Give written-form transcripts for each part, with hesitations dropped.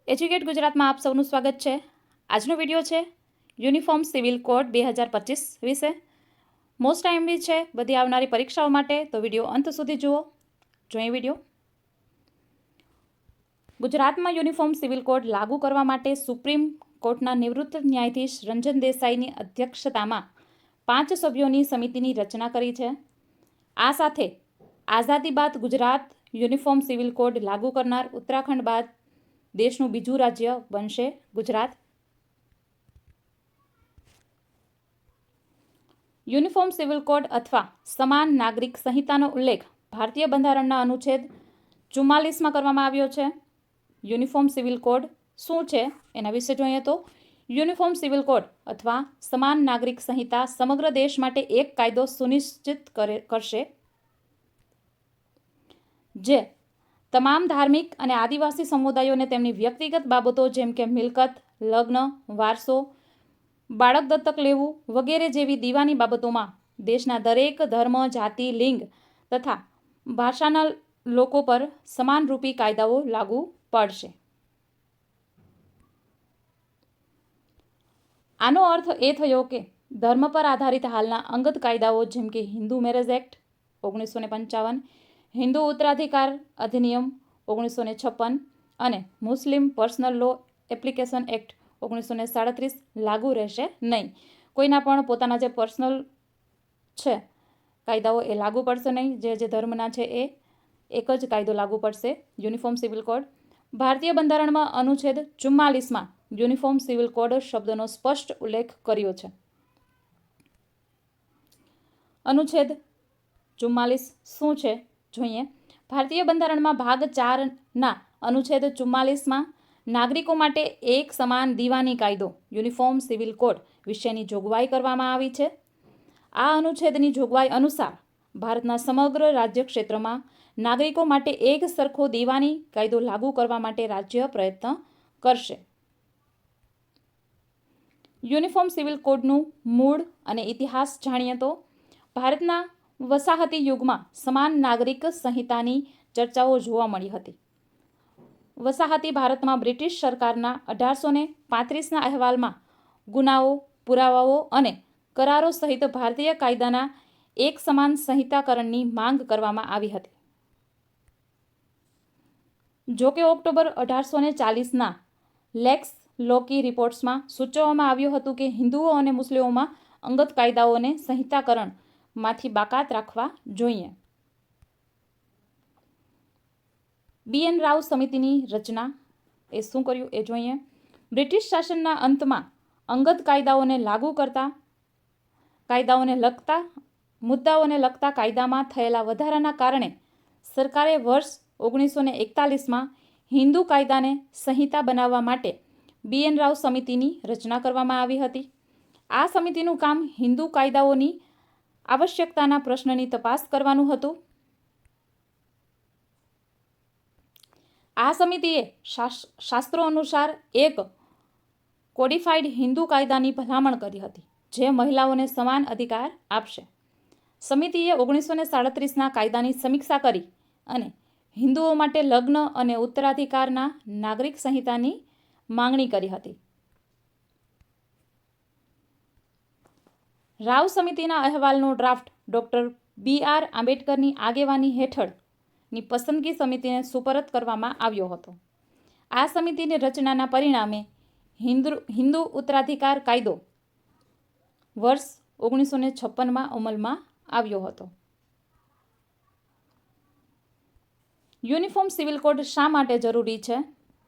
Educate ગુજરાતમાં આપ સૌનું સ્વાગત છે। આજનો વિડીયો છે યુનિફોર્મ સિવિલ કોડ 2025 વિશે। મોસ્ટ ટાઈમલી છે બધી આવનારી પરીક્ષાઓ માટે, તો વિડીયો અંત સુધી જુઓ। જોઈએ વિડીયો। ગુજરાતમાં યુનિફોર્મ સિવિલ કોડ લાગુ કરવા માટે સુપ્રીમ કોર્ટના નિવૃત્ત ન્યાયાધીશ રંજન દેસાઈની અધ્યક્ષતામાં 5 સભ્યોની સમિતિની રચના કરી છે। આ સાથે આઝાદી બાદ ગુજરાત યુનિફોર્મ સિવિલ કોડ લાગુ કરનાર ઉત્તરાખંડ બાદ દેશનું બીજું રાજ્ય બનશે ગુજરાત। યુનિફોર્મ સિવિલ કોડ અથવા સમાન નાગરિક સંહિતાનો ઉલ્લેખ ભારતીય બંધારણના અનુચ્છેદ 44માં કરવામાં આવ્યો છે। યુનિફોર્મ સિવિલ કોડ શું છે એના વિશે જોઈએ તો યુનિફોર્મ સિવિલ કોડ અથવા સમાન નાગરિક સંહિતા સમગ્ર દેશ માટે એક કાયદો સુનિશ્ચિત કરશે, જે તમામ ધાર્મિક અને આદિવાસી સમુદાયોને તેમની વ્યક્તિગત બાબતો જેમ કે મિલકત, લગ્ન, વારસો, બાળક દત્તક લેવું વગેરે જેવી દીવાની બાબતોમાં દેશના દરેક ધર્મ, જાતિ, લિંગ તથા ભાષાના લોકો પર સમાનરૂપી કાયદાઓ લાગુ પડશે। આનો અર્થ એ થયો કે ધર્મ પર આધારિત હાલના અંગત કાયદાઓ જેમ કે હિન્દુ મેરેજ એક્ટ 1955, હિન્દુ ઉત્તરાધિકાર અધિનિયમ 1956 અને મુસ્લિમ પર્સનલ લો એપ્લિકેશન એક્ટ 1937 લાગુ રહેશે નહીં। કોઈના પણ પોતાના જે પર્સનલ છે કાયદાઓ એ લાગુ પડશે નહીં। જે ધર્મના છે એ એક જ કાયદો લાગુ પડશે, યુનિફોર્મ સિવિલ કોડ। ભારતીય બંધારણમાં અનુચ્છેદ 44માં યુનિફોર્મ સિવિલ કોડ શબ્દનો સ્પષ્ટ ઉલ્લેખ કર્યો છે। અનુચ્છેદ 44 શું છે જોઈએ। ભારતીય બંધારણમાં ભાગ 4ના અનુચ્છેદ 44માં નાગરિકો માટે એક સમાન દીવાની કાયદો યુનિફોર્મ સિવિલ કોડ વિશેની જોગવાઈ કરવામાં આવી છે। આ અનુચ્છેદની જોગવાઈ અનુસાર ભારતના સમગ્ર રાજ્ય ક્ષેત્રમાં નાગરિકો માટે એક સરખો દીવાની કાયદો લાગુ કરવા માટે રાજ્ય પ્રયત્ન કરશે। યુનિફોર્મ સિવિલ કોડનું મૂળ અને ઇતિહાસ જાણીએ તો ભારતના વસાહતી યુગમાં સમાન નાગરિક સંહિતાની ચર્ચાઓ જોવા મળી હતી। વસાહતી ભારતમાં બ્રિટિશ સરકારના 1835ના અહેવાલમાં ગુનાઓ, પુરાવાઓ અને કરારો સહિત ભારતીય કાયદાના એક સમાન સંહિતાકરણની માંગ કરવામાં આવી હતી। જો કે ઓક્ટોબર 1840ના લેક્સ લોકી રિપોર્ટ્સમાં સૂચવવામાં આવ્યું હતું કે હિન્દુઓ અને મુસ્લિમોમાં અંગત કાયદાઓને સંહિતાકરણમાંથી બાકાત રાખવા જોઈએ। BN રાવ સમિતિની રચના એ શું કર્યું એ જોઈએ। બ્રિટિશ શાસનના અંતમાં અંગત કાયદાઓને લાગુ કરતા કાયદાઓને લગતા મુદ્દાઓને લગતા કાયદામાં થયેલા વધારાના કારણે સરકારે વર્ષ 1941માં હિન્દુ કાયદાને સંહિતા બનાવવા માટે BN રાવ સમિતિની રચના કરવામાં આવી હતી। આ સમિતિનું કામ હિન્દુ કાયદાઓની આવશ્યકતાના પ્રશ્નની તપાસ કરવાનું હતું। આ સમિતિએ શાસ્ત્રો અનુસાર એક કોડિફાઈડ હિન્દુ કાયદાની ભલામણ કરી હતી, જે મહિલાઓને સમાન અધિકાર આપશે। સમિતિએ 1937ના કાયદાની સમીક્ષા કરી અને હિન્દુઓ માટે લગ્ન અને ઉત્તરાધિકારના નાગરિક સંહિતાની માંગણી કરી હતી। રાવ સમિતિના અહેવાલનો ડ્રાફ્ટ ડૉક્ટર BR આંબેડકરની આગેવાની હેઠળની પસંદગી સમિતિને સુપરત કરવામાં આવ્યો હતો। આ સમિતિની રચનાના પરિણામે હિન્દુ ઉત્તરાધિકાર કાયદો વર્ષ 1956માં અમલમાં આવ્યો હતો। યુનિફોર્મ સિવિલ કોડ શા માટે જરૂરી છે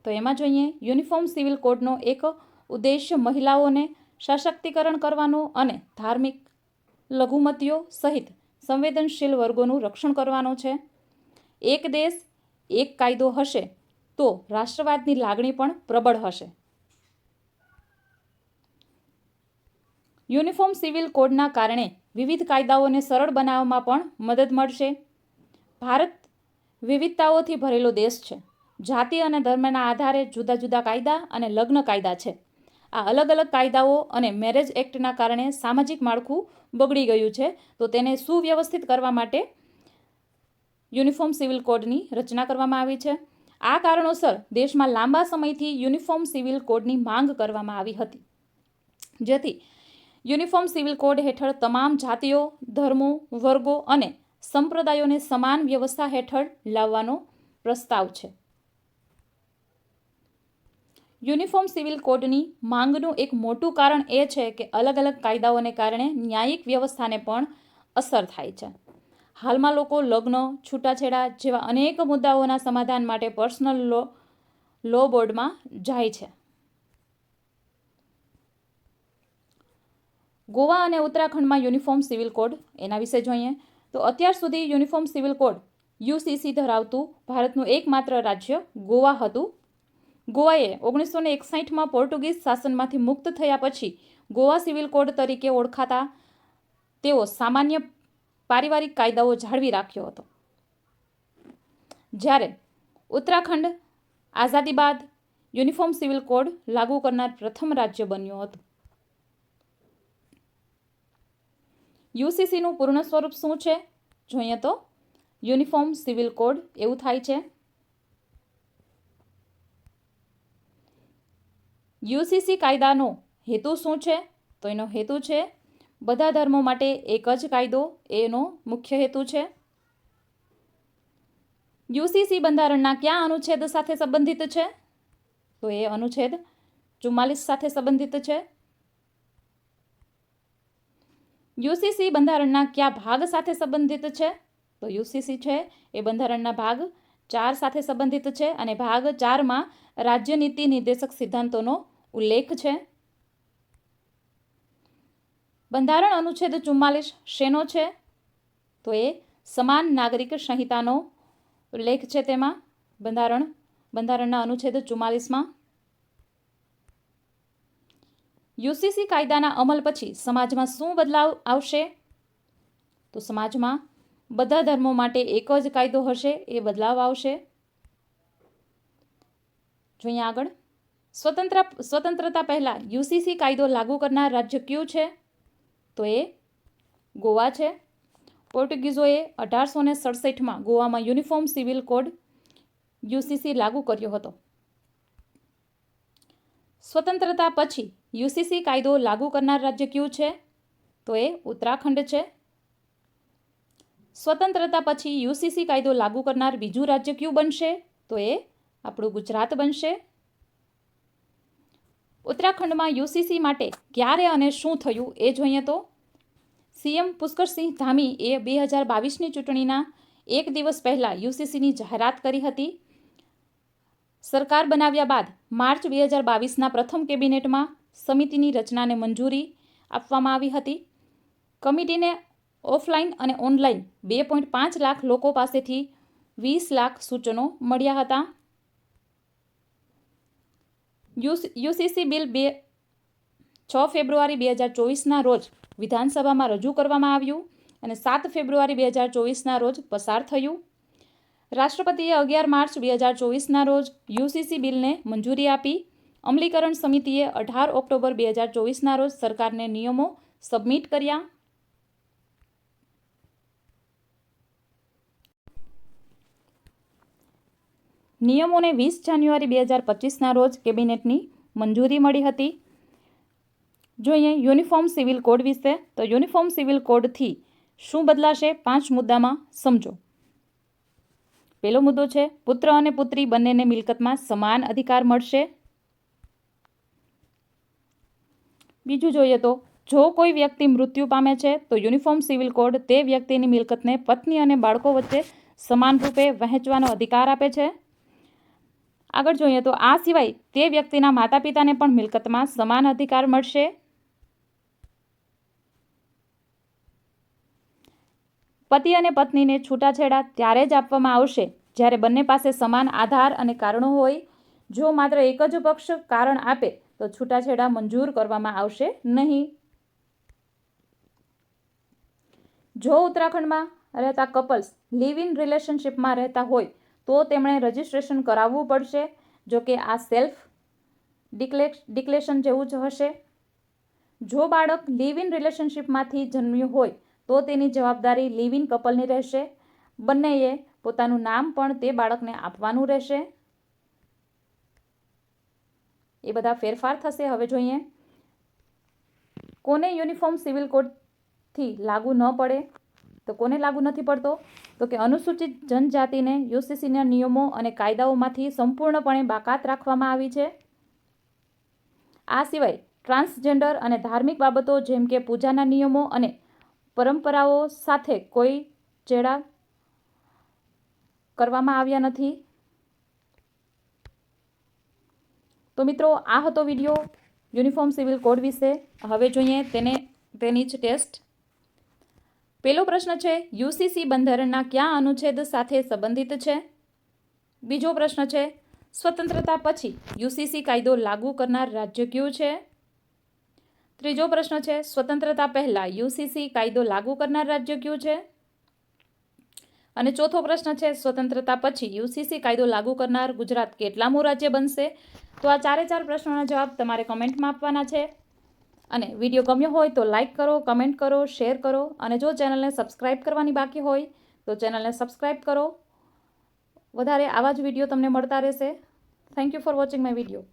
તો એમાં જોઈએ યુનિફોર્મ સિવિલ કોડનો એક ઉદ્દેશ્ય મહિલાઓને સશક્તિકરણ કરવાનો અને ધાર્મિક લઘુમતીઓ સહિત સંવેદનશીલ વર્ગોનું રક્ષણ કરવાનો છે। એક દેશ એક કાયદો હશે તો રાષ્ટ્રવાદની લાગણી પણ પ્રબળ હશે। યુનિફોર્મ સિવિલ કોડના કારણે વિવિધ કાયદાઓને સરળ બનાવવામાં પણ મદદ મળશે। ભારત વિવિધતાઓથી ભરેલો દેશ છે। જાતિ અને ધર્મના આધારે જુદા જુદા કાયદા અને લગ્ન કાયદા છે। આ અલગ અલગ કાયદાઓ અને મેરેજ એક્ટના કારણે સામાજિક માળખું બગડી ગયું છે, તો તેને સુવ્યવસ્થિત કરવા માટે યુનિફોર્મ સિવિલ કોડની રચના કરવામાં આવી છે। આ કારણોસર દેશમાં લાંબા સમયથી યુનિફોર્મ સિવિલ કોડની માંગ કરવામાં આવી હતી, જેથી યુનિફોર્મ સિવિલ કોડ હેઠળ તમામ જાતિઓ, ધર્મો, વર્ગો અને સંપ્રદાયોને સમાન વ્યવસ્થા હેઠળ લાવવાનો પ્રસ્તાવ છે. યુનિફોર્મ સિવિલ કોડની માંગનું એક મોટું કારણ એ છે કે અલગ અલગ કાયદાઓને કારણે ન્યાયિક વ્યવસ્થાને પણ અસર થાય છે. હાલમાં લોકો લગ્ન, છૂટાછેડા જેવા અનેક મુદ્દાઓના સમાધાન માટે પર્સનલ લો બોર્ડમાં જાય છે. ગોવા અને ઉત્તરાખંડમાં યુનિફોર્મ સિવિલ કોડ, એના વિશે જોઈએ તો અત્યાર સુધી યુનિફોર્મ સિવિલ કોડ યુસીસી ધરાવતું ભારતનું એકમાત્ર રાજ્ય ગોવા હતું. ગોવાએ 1961માં પોર્ટુગીઝ શાસનમાંથી મુક્ત થયા પછી ગોવા સિવિલ કોડ તરીકે ઓળખાતા તેઓ સામાન્ય પારિવારિક કાયદાઓ જાળવી રાખ્યો હતો. જ્યારે ઉત્તરાખંડ આઝાદી બાદ યુનિફોર્મ સિવિલ કોડ લાગુ કરનાર પ્રથમ રાજ્ય બન્યું હતું. યુસીસીનું પૂર્ણ સ્વરૂપ શું છે જોઈએ તો યુનિફોર્મ સિવિલ કોડ એવું થાય છે. યુસીસી કાયદાનો હેતુ શું છે તો એનો હેતુ છે બધા ધર્મો માટે એક જ કાયદો, એનો મુખ્ય હેતુ છે. યુસીસી બંધારણના કયા અનુચ્છેદ સાથે સંબંધિત છે તો એ અનુચ્છેદ 44 સાથે સંબંધિત છે. યુસીસી બંધારણના કયા ભાગ સાથે સંબંધિત છે તો યુસીસી છે એ બંધારણના ભાગ 4 સાથે સંબંધિત છે અને ભાગ 4માં રાજ્યનીતિ નિર્દેશક સિદ્ધાંતોનો ઉલ્લેખ છે. બંધારણ અનુચ્છેદ 44 શેનો છે તો એ સમાન નાગરિક સંહિતાનો ઉલ્લેખ છે. તેમાં બંધારણના અનુચ્છેદ 44માં યુસીસી કાયદાના અમલ પછી સમાજમાં શું બદલાવ આવશે તો સમાજમાં બધા ધર્મો માટે એક જ કાયદો હશે, એ બદલાવ આવશે. જોઈએ આગળ. સ્વતંત્રતા પહેલા યુસીસી કાયદો લાગુ કરનાર રાજ્ય કયું છે તો એ ગોવા છે. પોર્ટુગીઝોએ 1867માં ગોવામાં યુનિફોર્મ સિવિલ કોડ યુસીસી લાગુ કર્યો હતો. સ્વતંત્રતા પછી યુસીસી કાયદો લાગુ કરનાર રાજ્ય કયું છે તો એ ઉત્તરાખંડ છે. સ્વતંત્રતા પછી યુસીસી કાયદો લાગુ કરનાર બીજું રાજ્ય કયું બનશે તો એ આપણું ગુજરાત બનશે. ઉત્તરાખંડમાં યુસીસી માટે ક્યારે અને શું થયું એ જોઈએ તો સીએમ પુષ્કરસિંહ ધામી એ 2022ની ચૂંટણીના એક દિવસ પહેલાં યુસીસીની જાહેરાત કરી હતી. સરકાર બનાવ્યા બાદ માર્ચ 2022ના પ્રથમ કેબિનેટમાં સમિતિની રચનાને મંજૂરી આપવામાં આવી હતી. કમિટીને ઓફલાઈન અને ઓનલાઈન 2.5 લાખ લોકો પાસેથી 20 લાખ સૂચનો મળ્યા હતા. યુસીસી બિલ 6 ફેબ્રુઆરી 2024ના રોજ વિધાનસભામાં રજૂ કરવામાં આવ્યું અને 7 ફેબ્રુઆરી 2024ના રોજ પસાર થયું. રાષ્ટ્રપતિએ 11 માર્ચ 2024ના રોજ યુસીસી બિલને મંજૂરી આપી. અમલીકરણ સમિતિએ 18 ઓક્ટોબર 2024ના રોજ સરકારને નિયમો સબમિટ કર્યા. નિયમોને 20 જાન્યુઆરી 2025ના રોજ કેબિનેટની મંજૂરી મળી હતી. જોઈએ યુનિફોર્મ સિવિલ કોડ વિશે તો યુનિફોર્મ સિવિલ કોડથી શું બદલાશે 5 મુદ્દામાં સમજો. પહેલો મુદ્દો છે પુત્ર અને પુત્રી બંનેને મિલકતમાં સમાન અધિકાર મળશે. બીજું જોઈએ તો જો કોઈ વ્યક્તિ મૃત્યુ પામે છે તો યુનિફોર્મ સિવિલ કોડ તે વ્યક્તિની મિલકતને પત્ની અને બાળકો વચ્ચે સમાન રૂપે વહેંચવાનો અધિકાર આપે છે. આગળ જોઈએ તો આ સિવાય તે વ્યક્તિના માતા પિતાને પણ મિલકતમાં સમાન અધિકાર મળશે. પતિ અને પત્નીને છૂટાછેડા ત્યારે જ આપવામાં આવશે જ્યારે બંને પાસે સમાન આધાર અને કારણો હોય. જો માત્ર એક જ પક્ષ કારણ આપે તો છૂટાછેડા મંજૂર કરવામાં આવશે નહીં. જો ઉત્તરાખંડમાં રહેતા કપલ્સ લિવ ઇન રિલેશનશિપમાં રહેતા હોય તો તેમણે રજિસ્ટ્રેશન કરાવવું પડશે. જો કે આ સેલ્ફ ડિક્લેરેશન જેવું જ હશે. જો બાળક લિવ ઇન રિલેશનશિપમાંથી જન્મ્યું હોય તો તેની જવાબદારી લિવ ઇન કપલની રહેશે. બંનેએ પોતાનું નામ પણ તે બાળકને આપવાનું રહેશે. એ બધા ફેરફાર થશે. હવે જોઈએ કોને યુનિફોર્મ સિવિલ કોડથી લાગુ ન પડે, તો કોને લાગુ નથી પડતો, તો કે અનુસૂચિત જનજાતિને યુસીસીના નિયમો અને કાયદાઓમાંથી સંપૂર્ણપણે બાકાત રાખવામાં આવી છે. આ સિવાય ટ્રાન્સજેન્ડર અને ધાર્મિક બાબતો જેમ કે પૂજાના નિયમો અને પરંપરાઓ સાથે કોઈ ચેડા કરવામાં આવ્યા નથી. તો મિત્રો, આ હતો વિડીયો યુનિફોર્મ સિવિલ કોડ વિશે. હવે જોઈએ તેની જ ટેસ્ટ. પહેલો પ્રશ્ન છે, યુસીસી બંધારણના કયા અનુચ્છેદ સાથે સંબંધિત છે? બીજો પ્રશ્ન છે, સ્વતંત્રતા પછી યુસીસી કાયદો લાગુ કરનાર રાજ્ય કયું છે? ત્રીજો પ્રશ્ન છે, સ્વતંત્રતા પહેલા યુસીસી કાયદો લાગુ કરનાર રાજ્ય કયું છે? અને ચોથો પ્રશ્ન છે, સ્વતંત્રતા પછી યુસીસી કાયદો લાગુ કરનાર ગુજરાત કેટલામું રાજ્ય બનશે? તો આ 4 પ્રશ્નોના જવાબ તમારે કમેન્ટમાં આપવાના છે. અને વિડીયો ગમ્યો હોય તો લાઇક કરો, કમેન્ટ કરો, શેર કરો, અને જો ચેનલને સબસ્ક્રાઇબ કરવાની બાકી હોય તો ચેનલને સબસ્ક્રાઇબ કરો. વધારે આવા જ વિડીયો તમને મળતા રહેશે. Thank you for watching my video.